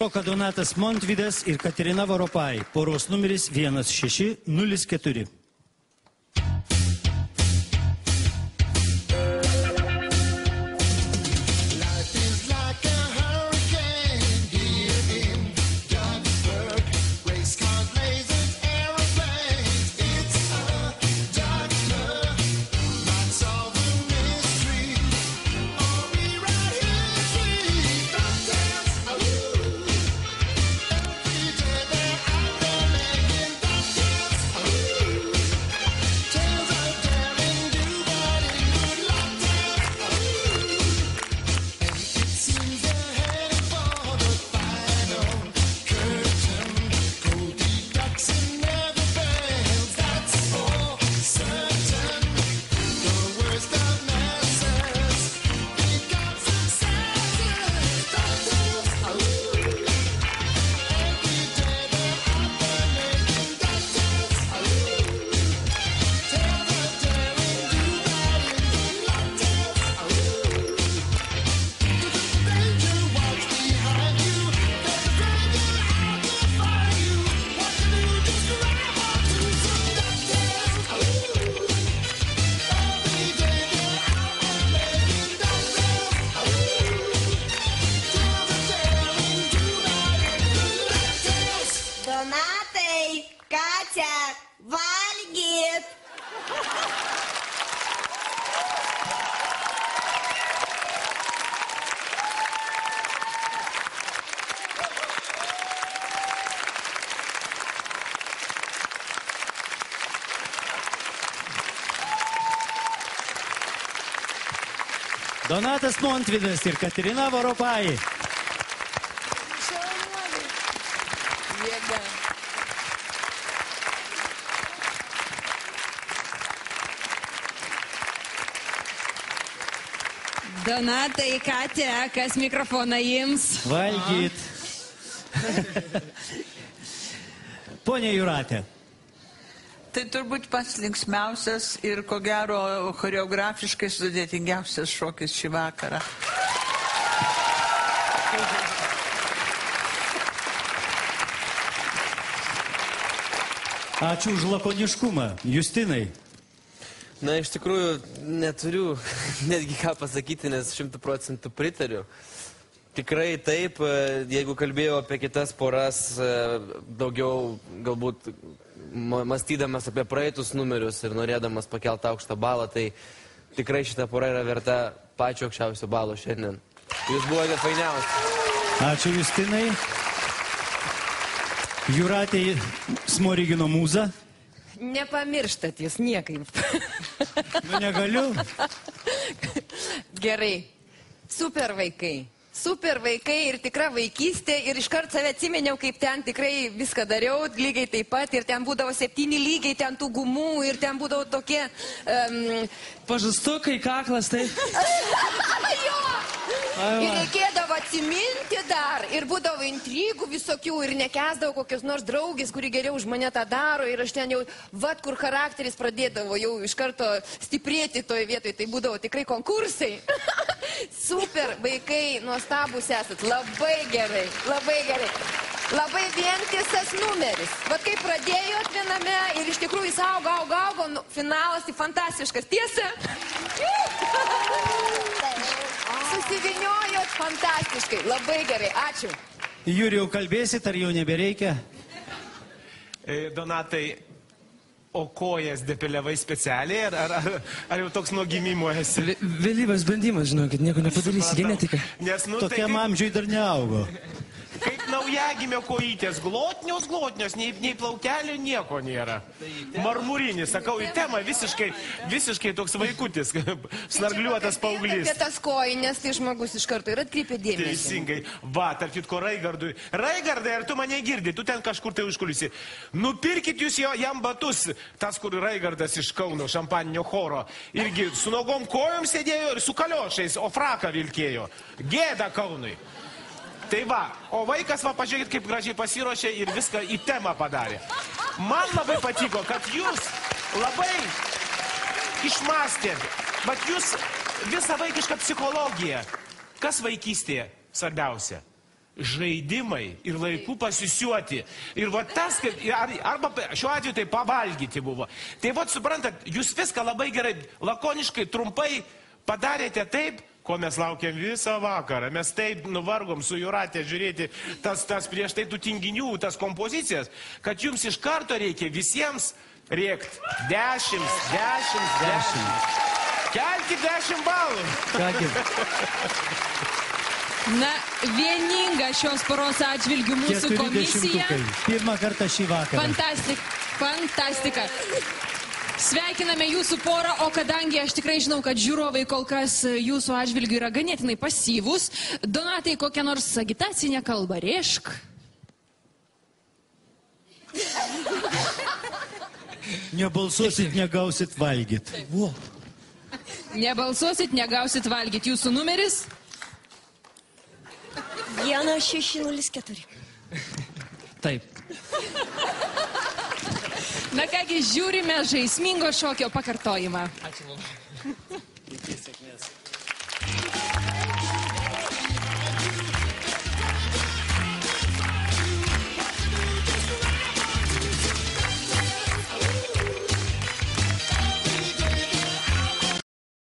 Roka Donatas Montvydas ir Katerina Voropai, poros numeris 1604. Donatai, Katė, valgyt! Donatas Montvydas ir Katerina Voropai. Jėga. Donatai, Katė, kas mikrofoną ims? Valgyt. Pone Jūratė. Tai turbūt pats linksmiausias ir ko gero choreografiškai sudėtingiausias šokis šį vakarą. Ačiū už lakoniškumą. Justinai. Na, iš tikrųjų, neturiu netgi ką pasakyti, nes 100% pritariu. Tikrai taip, jeigu kalbėjau apie kitas poras, daugiau galbūt mąstydamas apie praeitus numerius ir norėdamas pakelti aukštą balą, tai tikrai šita pora yra verta pačio aukščiausio balo šiandien. Jūs buvote fainiausi. Ačiū Justinai. Jūratė Smorigino mūza. Nepamirštat jūs niekaip. Nu, negaliu. Gerai. Super vaikai. Super vaikai ir tikra vaikystė ir iškart save atsimeniau, kaip ten tikrai viską dariau, lygiai taip pat ir ten būdavo 7 lygiai, ten tų gumų ir ten būdavo tokie... Pažastukai, kaklas, tai... Jo! Ir reikėdavo atsiminti dar ir būdavo intrigų visokių ir nekesdavo kokios nors draugės, kuri geriau už mane tą daro ir aš ten jau, vat kur charakteris pradėdavo jau iš karto stiprėti toje vietoje, tai būdavo tikrai konkursai. Super vaikai, nuostabus esat, labai gerai, labai gerai. Labai vientisas numeris. Vat kaip pradėjot viename ir iš tikrųjų jis augo, finalas tai fantastiškas. Tiesa? Susiviniojot fantastiškai, labai gerai, ačiū. Jūrijau, kalbėsit, ar jau nebereikia? Donatai, o kojas depiliavai specialiai, ar jau toks nuo gimimo esi? Vėlyvas bandymas, žinokit, nieko nepadarysi, genetika. Tokiam amžiui dar neaugo. Kaip naujagimio kojytės, glotnios, nei plaukelių nieko nėra. Marmurinis, sakau, į temą visiškai toks vaikutis, snargliuotas paauglys. Apie tas kojines, tai žmogus iš karto ir atkreipė dėmesį. Teisingai. Va, tarp kitko Raigardui. Raigardai, ar tu mane girdi? Tu ten kažkur tai užkulisi. Nupirkit jūs jam batus, tas, kur Raigardas iš Kauno, šampaninio choro. Irgi su nogom kojom sėdėjo ir su kaliošais, o fraką vilkėjo. Gėda Kaunui. Tai va, o vaikas, va, pažiūrėkit, kaip gražiai pasiruošė ir viską į temą padarė. Man labai patiko, kad jūs labai išmastėt, bet jūs visą vaikišką psichologiją. Kas vaikystėje svarbiausia? žaidimai ir laiku pasisiuoti. Ir va tas, arba šiuo atveju tai pavalgyti buvo. Tai va suprantat, jūs viską labai gerai, lakoniškai, trumpai padarėte taip, ko mes laukiam visą vakarą. Mes taip nuvargom su Jūratė žiūrėti tas prieš tai tų tinginių, tas kompozicijas, kad jums iš karto reikia visiems rėkti 10. Kelkit 10 balų. Kągi, Na, vieninga šios poros atžvilgių mūsų 4 komisija. dešimtukai. Pirmą kartą šį vakarą. Fantastika. Sveikiname jūsų porą, o kadangi aš tikrai žinau, kad žiūrovai kol kas jūsų atžvilgių yra ganėtinai pasyvūs, Donatai, kokią nors agitacinę kalbą rėžk. Nebalsuosit, negausit valgyt. Nebalsuosit, negausit valgyti. Jūsų numeris? 1604. Taip. Na kągi, žiūrime žaismingo šokio pakartojimą. Ačiū labai.